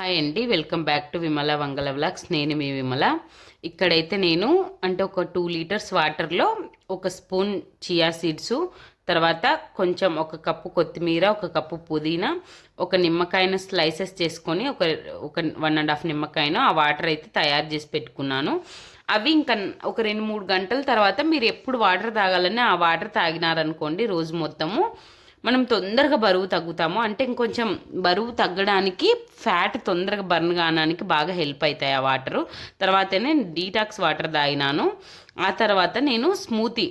Hi అండి, welcome back to Vimala Vangala vlogs. నేను మీ విమల. ఇక్కడైతే నేను అంటే ఒక 2 లీటర్స్ వాటర్లో ఒక స్పూన్ చియా సీడ్స్, తర్వాత కొంచెం ఒక కప్పు కొత్తిమీర, ఒక కప్పు పుదీనా, ఒక నిమ్మకాయను స్లైసెస్ చేసుకొని ఒక ఒక 1.5 నిమ్మకాయను ఆ వాటర్ అయితే తయారు చేసి పెట్టుకున్నాను. అవి ఇంకా ఒక 2-3 గంటల తర్వాత మీరు ఎప్పుడు వాటర్ తాగాలని ఆ వాటర్ తాగినారనుకోండి రోజు మొత్తము మనం తొందరగా బరువు తగ్గుతాము. అంటే ఇంకొంచెం బరువు తగ్గడానికి ఫ్యాట్ తొందరగా బర్న్ కావడానికి బాగా హెల్ప్ అవుతాయి ఆ వాటరు. తర్వాత నేను డీటాక్స్ వాటర్ తాగినాను. ఆ తర్వాత నేను స్మూతీ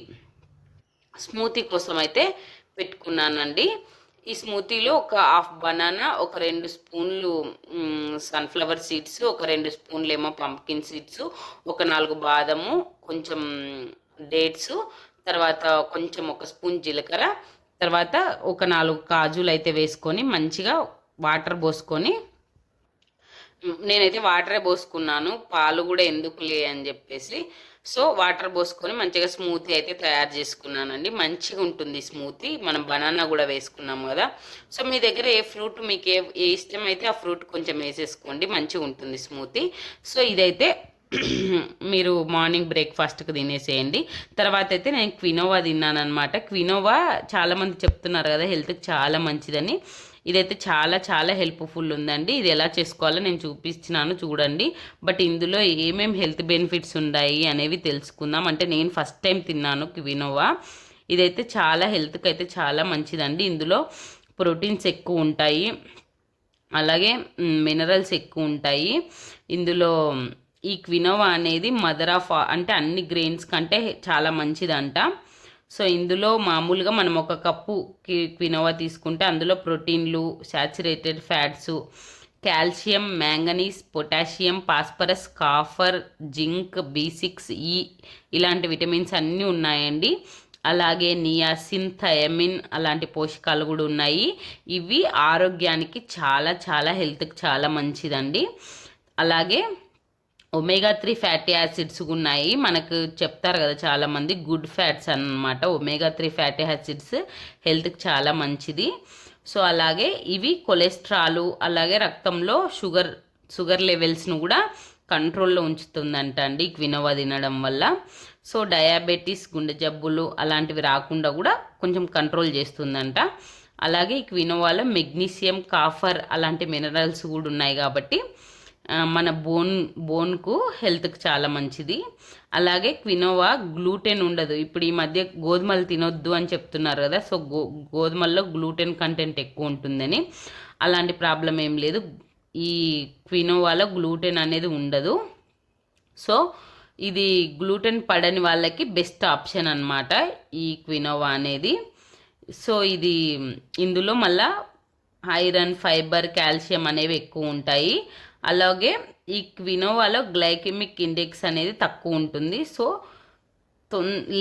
కోసం అయితే పెట్టుకున్నానండి. ఈ స్మూతీలో ఒక హాఫ్ బనానా, ఒక 2 స్పూన్లు సన్ఫ్లవర్ సీడ్స్, ఒక 2 స్పూన్లు ఏమో పంప్కిన్ సీడ్స్, ఒక 4 బాదము, కొంచెం డేట్స్, తర్వాత కొంచెం ఒక స్పూన్ జీలకర్ర, తర్వాత ఒక 4 కాజులు అయితే వేసుకొని మంచిగా వాటర్ పోసుకొని, నేనైతే వాటరే పోసుకున్నాను, పాలు కూడా ఎందుకులే అని చెప్పేసి. సో వాటర్ పోసుకొని మంచిగా స్మూతీ అయితే తయారు చేసుకున్నానండి. మంచిగా ఉంటుంది స్మూతీ. మనం బనానా కూడా వేసుకున్నాము కదా. సో మీ దగ్గర ఏ ఫ్రూట్ మీకు ఏ ఇష్టం అయితే ఆ ఫ్రూట్ కొంచెం వేసేసుకోండి, మంచిగా ఉంటుంది స్మూతీ. సో ఇదైతే మీరు మార్నింగ్ బ్రేక్ఫాస్ట్కి తినేసేయండి. తర్వాత అయితే నేను క్వినోవా తిన్నాను అనమాట. క్వినోవా చాలామంది చెప్తున్నారు కదా హెల్త్కి చాలా మంచిదని. ఇదైతే చాలా చాలా హెల్ప్ఫుల్ ఉందండి. ఇది ఎలా చేసుకోవాలో నేను చూపిస్తున్నాను చూడండి. బట్ ఇందులో ఏమేమి హెల్త్ బెనిఫిట్స్ ఉన్నాయి అనేవి తెలుసుకుందాం. అంటే నేను ఫస్ట్ టైం తిన్నాను క్వినోవా. ఇదైతే చాలా హెల్త్కి అయితే చాలా మంచిదండి. ఇందులో ప్రోటీన్స్ ఎక్కువ ఉంటాయి, అలాగే మినరల్స్ ఎక్కువ ఉంటాయి ఇందులో. ఈ క్వినోవా అనేది మదర్ ఆఫ్ అంటే అన్ని గ్రెయిన్స్ కంటే చాలా మంచిదంట. సో ఇందులో మామూలుగా మనం ఒక కప్పు క్వినోవా తీసుకుంటే అందులో ప్రోటీన్లు, saturated fats, calcium, manganese, potassium, phosphorus, copper, zinc, B6, ఈ ఇలాంటి విటమిన్స్ అన్నీ ఉన్నాయండి. అలాగే నియాసిన్, థయమిన్ అలాంటి పోషకాలు కూడా ఉన్నాయి. ఇవి ఆరోగ్యానికి చాలా చాలా హెల్త్కి చాలా మంచిదండి. అలాగే ఒమేగా 3 ఫ్యాటీ యాసిడ్స్ ఉన్నాయి. మనకు చెప్తారు కదా చాలామంది గుడ్ ఫ్యాట్స్ అన్నమాట. ఒమేగా 3 ఫ్యాటీ యాసిడ్స్ హెల్త్కి చాలా మంచిది. సో అలాగే ఇవి కొలెస్ట్రాల్, అలాగే రక్తంలో షుగర్ లెవెల్స్ను కూడా కంట్రోల్లో ఉంచుతుందంట అండి క్వినోవా తినడం వల్ల. సో డయాబెటీస్, గుండె జబ్బులు అలాంటివి రాకుండా కూడా కొంచెం కంట్రోల్ చేస్తుందంట. అలాగే ఈ క్వినోవాలో మెగ్నీషియం, కాఫర్ అలాంటి మినరల్స్ కూడా ఉన్నాయి కాబట్టి మన బోన్కు హెల్త్కి చాలా మంచిది. అలాగే క్వినోవా గ్లూటెన్ ఉండదు. ఇప్పుడు ఈ మధ్య గోధుమలు తినొద్దు అని చెప్తున్నారు కదా. సో గోధుమల్లో గ్లూటెన్ కంటెంట్ ఎక్కువ ఉంటుందని, అలాంటి ప్రాబ్లం ఏం లేదు. ఈ క్వినోవాలో గ్లూటెన్ అనేది ఉండదు. సో ఇది గ్లూటెన్ పడని వాళ్ళకి బెస్ట్ ఆప్షన్ అన్నమాట ఈ క్వినోవా అనేది. సో ఇందులో మళ్ళా ఐరన్, ఫైబర్, కాల్షియం అనేవి ఎక్కువ ఉంటాయి. అలాగే ఈ క్వినోవాలో గ్లైకెమిక్ ఇండెక్స్ అనేది తక్కువ ఉంటుంది. సో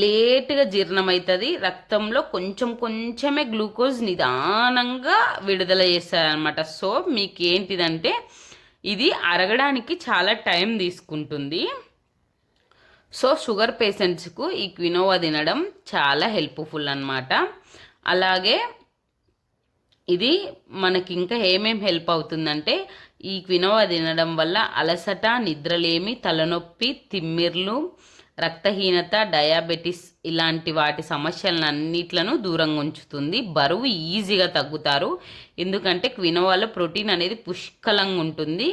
లేట్గా జీర్ణమవుతుంది. రక్తంలో కొంచెం కొంచెమే గ్లూకోజ్ నిదానంగా విడుదల చేస్తారనమాట. సో మీకు ఏంటిదంటే ఇది అరగడానికి చాలా టైం తీసుకుంటుంది. సో షుగర్ పేషెంట్స్కు ఈ క్వినోవా తినడం చాలా హెల్ప్ఫుల్ అన్నమాట. అలాగే ఇది మనకి ఇంకా ఏమేమి హెల్ప్ అవుతుందంటే ఈ క్వినోవా తినడం వల్ల అలసట, నిద్రలేమి, తలనొప్పి, తిమ్మిర్లు, రక్తహీనత, డయాబెటీస్ ఇలాంటి వాటి సమస్యలన్నిట్లను దూరంగా ఉంచుతుంది. బరువు ఈజీగా తగ్గుతారు. ఎందుకంటే క్వినోవాలో ప్రోటీన్ అనేది పుష్కలంగా ఉంటుంది.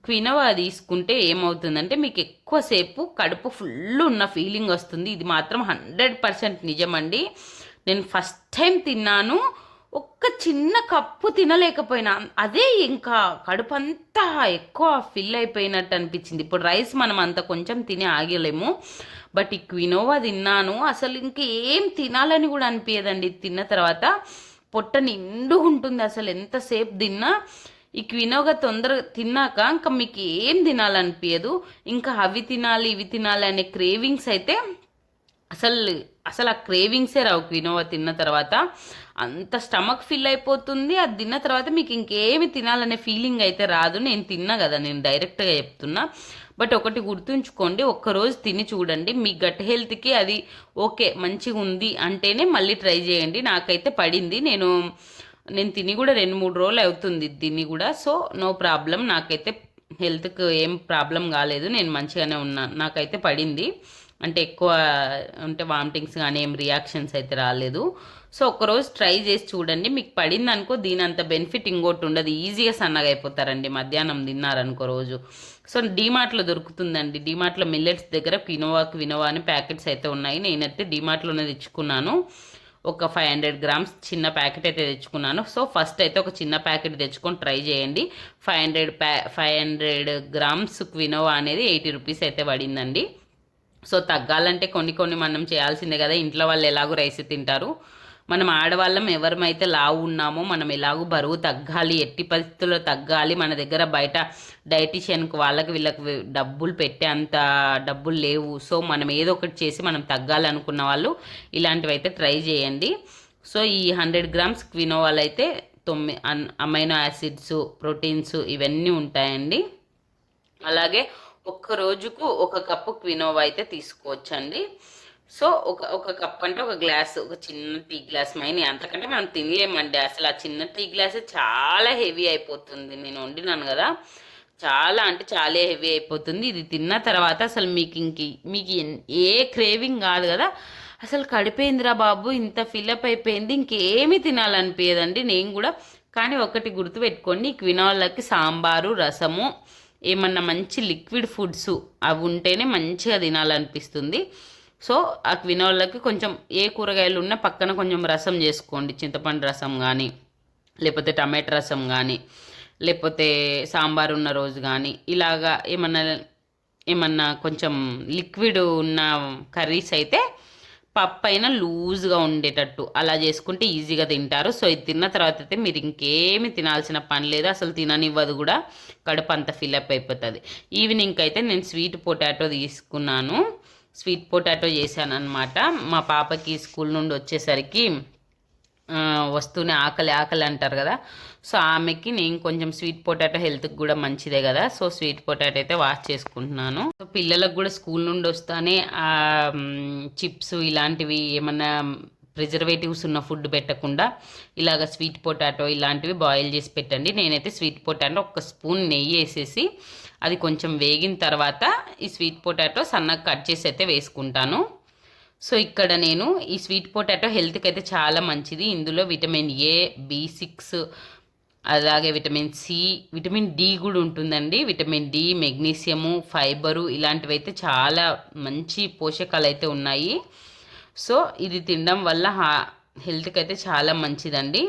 క్వినోవా తీసుకుంటే ఏమవుతుందంటే మీకు ఎక్కువసేపు కడుపు ఫుల్ ఉన్న ఫీలింగ్ వస్తుంది. ఇది మాత్రం 100% నిజమండి. నేను ఫస్ట్ టైం తిన్నాను, ఒక్క చిన్న కప్పు తినలేకపోయినా అదే ఇంకా కడుపు అంతా ఎక్కువ ఫిల్ అయిపోయినట్టు అనిపించింది. ఇప్పుడు రైస్ మనం అంత కొంచెం తిని ఆగలేము, బట్ ఈ క్వినోవా తిన్నాను అసలు ఇంకేం తినాలని కూడా అనిపించదండి. తిన్న తర్వాత పొట్ట నిండుగా ఉంటుంది. అసలు ఎంతసేపు తిన్నా ఈ క్వినోవా తొందరగా తిన్నాక ఇంకా మీకు ఏం తినాలనిపించదు. ఇంకా అవి తినాలి ఇవి తినాలి అనే క్రేవింగ్స్ అయితే అసలు ఆ క్రేవింగ్సే రావు. క్వినోవా తిన్న తర్వాత అంత స్టమక్ ఫిల్ అయిపోతుంది. అది తిన్న తర్వాత మీకు ఇంకేమి తినాలనే ఫీలింగ్ అయితే రాదు. నేను తిన్నా కదా, నేను డైరెక్ట్గా చెప్తున్నా. బట్ ఒకటి గుర్తుంచుకోండి, ఒక్కరోజు తిని చూడండి, మీ గట్ హెల్త్కి అది ఓకే మంచిగా ఉంది అంటేనే మళ్ళీ ట్రై చేయండి. నాకైతే పడింది. నేను నేను తిని కూడా 2-3 రోజులు అవుతుంది తిని కూడా. సో నో ప్రాబ్లం, నాకైతే హెల్త్కి ఏం ప్రాబ్లం కాలేదు, నేను మంచిగానే ఉన్నాను. నాకైతే పడింది అంటే ఎక్కువ అంటే వామిటింగ్స్ కానీ ఏం రియాక్షన్స్ అయితే రాలేదు. సో ఒక్కరోజు ట్రై చేసి చూడండి, మీకు పడింది అనుకో దీని అంత బెనిఫిట్ ఇంకోటి ఉండదు. ఈజీగా సన్నగా అయిపోతారండి మధ్యాహ్నం తిన్నారనుకో రోజు. సో డీమార్ట్లో దొరుకుతుందండి, డీమార్ట్లో మిల్లెట్స్ దగ్గర వినోవా అని ప్యాకెట్స్ అయితే ఉన్నాయి. నేనైతే డీమార్ట్లోనే తెచ్చుకున్నాను. ఒక 500 గ్రామ్స్ చిన్న ప్యాకెట్ అయితే తెచ్చుకున్నాను. సో ఫస్ట్ అయితే ఒక చిన్న ప్యాకెట్ తెచ్చుకొని ట్రై చేయండి. 500 గ్రామ్స్ క్వినోవా అనేది 80 రూపీస్ అయితే పడిందండి. సో తగ్గాలంటే కొన్ని మనం చేయాల్సిందే కదా, ఇంట్లో వాళ్ళు ఎలాగో రైస్ తింటారు. మనం ఆడవాళ్ళం ఎవరమైతే లావు ఉన్నామో మనం ఎలాగో బరువు తగ్గాలి, ఎట్టి పరిస్థితుల్లో తగ్గాలి. మన దగ్గర బయట డైటీషియన్కి వీళ్ళకి డబ్బులు పెట్టే అంత డబ్బులు లేవు. సో మనం ఏదో ఒకటి చేసి మనం తగ్గాలనుకున్న వాళ్ళు ఇలాంటివి అయితే ట్రై చేయండి. సో ఈ 100 గ్రామ్స్ క్వినోవాలు అయితే 9 అమైనో యాసిడ్స్, ప్రోటీన్స్ ఇవన్నీ ఉంటాయండి. అలాగే ఒక్క రోజుకు ఒక కప్పు క్వినోవా అయితే తీసుకోవచ్చండి. సో ఒక కప్ అంటే ఒక గ్లాస్, ఒక చిన్న టీ గ్లాస్ మైని, అంతకంటే మనం తినలేమండి అసలు. ఆ చిన్న టీ గ్లాస్ చాలా హెవీ అయిపోతుంది. నేను వండినాను కదా, చాలా అంటే చాలా హెవీ అయిపోతుంది. ఇది తిన్న తర్వాత అసలు మీకు ఏ క్రేవింగ్ కాదు కదా, అసలు కడిపోయిందిరా బాబు, ఇంత ఫిల్అప్ అయిపోయింది, ఇంకేమీ తినాలనిపించదండి. నేను కూడా కానీ ఒకటి గుర్తుపెట్టుకోండి, క్వినోవాలకి సాంబారు, రసము, ఏమన్నా మంచి లిక్విడ్ ఫుడ్స్ అవి ఉంటేనే మంచిగా తినాలనిపిస్తుంది. సో ఆ క్వినోవాలకి కొంచెం ఏ కూరగాయలు ఉన్నా పక్కన కొంచెం రసం చేసుకోండి, చింతపండు రసం కానీ లేకపోతే టమాటా రసం కానీ లేకపోతే సాంబార్ ఉన్న రోజు కానీ ఇలాగా ఏమన్నా కొంచెం లిక్విడ్ ఉన్న కర్రీస్ అయితే పప్పు అయినా లూజ్గా ఉండేటట్టు అలా చేసుకుంటే ఈజీగా తింటారు. సో ఇది తిన్న తర్వాత అయితే మీరు ఇంకేమి తినాల్సిన పని లేదు, అసలు తిననివ్వదు కూడా, కడుపు అంత ఫిల్అప్ అయిపోతుంది. ఈవినింగ్ అయితే నేను స్వీట్ పొటాటో తీసుకున్నాను, స్వీట్ పొటాటో చేశాను అనమాట. మా పాపకి స్కూల్ నుండి వచ్చేసరికి వస్తూనే ఆకలి అంటారు కదా, సో ఆమెకి నేను కొంచెం స్వీట్ పొటాటో హెల్త్కి కూడా మంచిదే కదా, సో స్వీట్ పొటాటో అయితే వాష్ చేసుకుంటున్నాను. సో పిల్లలకు కూడా స్కూల్ నుండి వస్తానే చిప్స్ ఇలాంటివి ఏమన్నా ప్రిజర్వేటివ్స్ ఉన్న ఫుడ్ పెట్టకుండా ఇలాగ స్వీట్ పొటాటో ఇలాంటివి బాయిల్ చేసి పెట్టండి. నేనైతే స్వీట్ పొటాటో ఒక స్పూన్ నెయ్యి వేసేసి అది కొంచెం వేగిన తర్వాత ఈ స్వీట్ పొటాటో సన్నగా కట్ చేసి అయితే వేసుకుంటాను. సో ఇక్కడ నేను ఈ స్వీట్ పొటాటో హెల్త్కి అయితే చాలా మంచిది. ఇందులో విటమిన్ ఏ, B6 అలాగే విటమిన్ సి, విటమిన్ డి కూడా ఉంటుందండి. విటమిన్ డి, మెగ్నీషియము, ఫైబరు ఇలాంటివి అయితే చాలా మంచి పోషకాలు అయితే ఉన్నాయి. సో ఇది తినడం వల్ల హెల్త్కి అయితే చాలా మంచిదండి.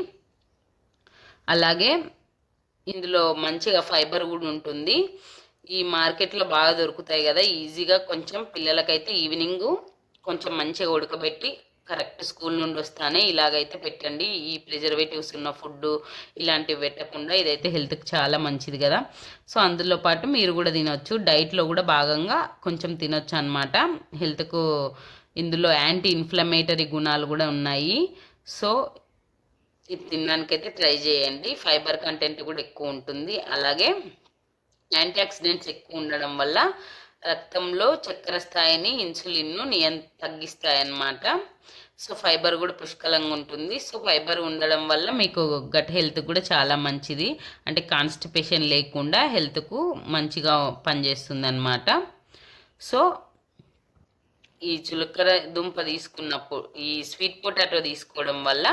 అలాగే ఇందులో మంచిగా ఫైబర్ కూడా ఉంటుంది. ఈ మార్కెట్లో బాగా దొరుకుతాయి కదా ఈజీగా. కొంచెం పిల్లలకైతే ఈవినింగ్ కొంచెం మంచిగా ఉడకబెట్టి కరెక్ట్ స్కూల్ నుండి వస్తానే ఇలాగైతే పెట్టండి. ఈ ప్రిజర్వేటివ్స్ ఉన్న ఫుడ్ ఇలాంటివి పెట్టకుండా, ఇదైతే హెల్త్కి చాలా మంచిది కదా. సో అందులో పాటు మీరు కూడా తినొచ్చు, డైట్లో కూడా భాగంగా కొంచెం తినొచ్చు అనమాట. హెల్త్కు ఇందులో యాంటీ ఇన్ఫ్లమేటరీ గుణాలు కూడా ఉన్నాయి. సో ఇది తినడానికైతే ట్రై చేయండి. ఫైబర్ కంటెంట్ కూడా ఎక్కువ ఉంటుంది. అలాగే యాంటీ ఆక్సిడెంట్స్ ఎక్కువ ఉండడం వల్ల రక్తంలో చక్కెర స్థాయిని, ఇన్సులిన్ను తగ్గిస్తాయన్నమాట. సో ఫైబర్ కూడా పుష్కలంగా ఉంటుంది. సో ఫైబర్ ఉండడం వల్ల మీకు గట్ హెల్త్ కూడా చాలా మంచిది, అంటే కాన్స్టిపేషన్ లేకుండా హెల్త్కు మంచిగా పనిచేస్తుంది అన్నమాట. సో ఈ చులకర దుంప తీసుకున్నప్పుడు ఈ స్వీట్ పొటాటో తీసుకోవడం వల్ల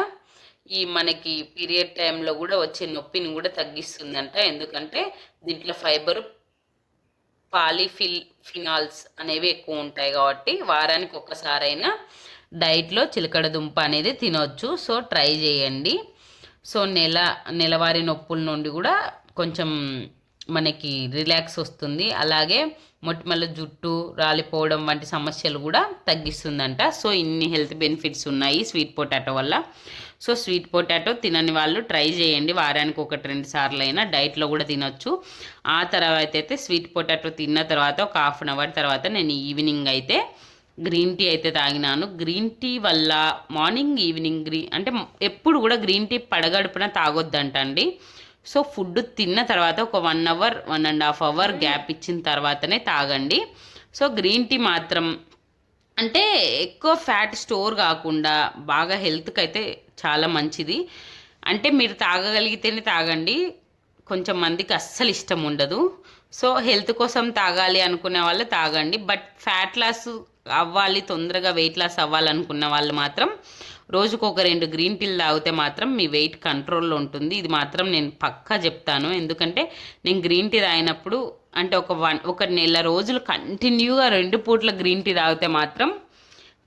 ఈ మనకి పీరియడ్ టైంలో కూడా వచ్చే నొప్పిని కూడా తగ్గిస్తుందంట. ఎందుకంటే దీంట్లో ఫైబరు, ఫినాల్స్ అనేవి ఎక్కువ ఉంటాయి కాబట్టి వారానికి ఒక్కసారైనా డైట్లో చిలకడ దుంప అనేది తినొచ్చు. సో ట్రై చేయండి. సో నెలవారీ నొప్పుల నుండి కూడా కొంచెం మనకి రిలాక్స్ వస్తుంది. అలాగే మొటిమల జుట్టు రాలిపోవడం వంటి సమస్యలు కూడా తగ్గిస్తుందంట. సో ఇన్ని హెల్త్ బెనిఫిట్స్ ఉన్నాయి స్వీట్ పొటాటో వల్ల. సో స్వీట్ పొటాటో తినని వాళ్ళు ట్రై చేయండి, వారానికి 1-2 సార్లు అయినా. డైట్లో కూడా తినొచ్చు. ఆ తర్వాత అయితే స్వీట్ పొటాటో తిన్న తర్వాత ఒక 1/2 అవర్ తర్వాత నేను ఈవినింగ్ అయితే గ్రీన్ టీ అయితే తాగినాను. గ్రీన్ టీ వల్ల మార్నింగ్ ఈవినింగ్ అంటే ఎప్పుడు కూడా గ్రీన్ టీ పడగడుపున తాగొద్దంట అండి. సో ఫుడ్ తిన్న తర్వాత ఒక 1 అవర్ 1.5 అవర్ గ్యాప్ ఇచ్చిన తర్వాతనే తాగండి. సో గ్రీన్ టీ మాత్రం అంటే ఎక్కువ ఫ్యాట్ స్టోర్ కాకుండా బాగా హెల్త్కి అయితే చాలా మంచిది. అంటే మీరు తాగగలిగితేనే తాగండి, కొంచెం మందికి అస్సలు ఇష్టం ఉండదు. సో హెల్త్ కోసం తాగాలి అనుకునే వాళ్ళు తాగండి. బట్ ఫ్యాట్ లాస్ అవ్వాలి, తొందరగా వెయిట్ లాస్ అవ్వాలనుకున్న వాళ్ళు మాత్రం రోజుకు ఒక 2 గ్రీన్ టీలు తాగితే మాత్రం మీ వెయిట్ కంట్రోల్లో ఉంటుంది. ఇది మాత్రం నేను పక్కా చెప్తాను. ఎందుకంటే నేను గ్రీన్ టీ తాగినప్పుడు అంటే ఒక నెల రోజులు కంటిన్యూగా 2 పూట్ల గ్రీన్ టీ తాగితే మాత్రం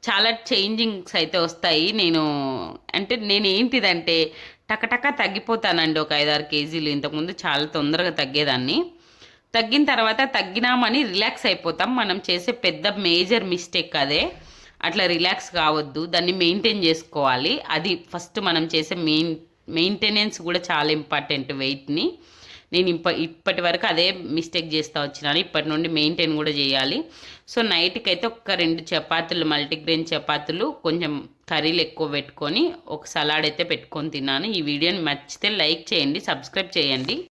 చాలా చేంజింగ్స్ అయితే వస్తాయి. నేను ఏంటిదంటే టకటక తగ్గిపోతానండి, ఒక 5-6 కేజీలు. ఇంతకుముందు చాలా తొందరగా తగ్గేదాన్ని. తగ్గిన తర్వాత తగ్గినామని రిలాక్స్ అయిపోతాం. మనం చేసే పెద్ద మేజర్ మిస్టేక్ అదే. అట్లా రిలాక్స్ కావద్దు, దాన్ని మెయింటైన్ చేసుకోవాలి. అది ఫస్ట్ మనం చేసే మెయింటెనెన్స్ కూడా చాలా ఇంపార్టెంట్ వెయిట్ని. నేను ఇప్పటి వరకు అదే మిస్టేక్ చేస్తూ వచ్చినాను. ఇప్పటి నుండి మెయింటైన్ కూడా చేయాలి. సో నైట్కి అయితే ఒక 2 చపాతీలు, మల్టీగ్రెయిన్ చపాతీలు, కొంచెం కర్రీలు ఎక్కువ పెట్టుకొని ఒక సలాడ్ అయితే పెట్టుకొని తిన్నాను. ఈ వీడియోని నచ్చితే లైక్ చేయండి, సబ్స్క్రైబ్ చేయండి.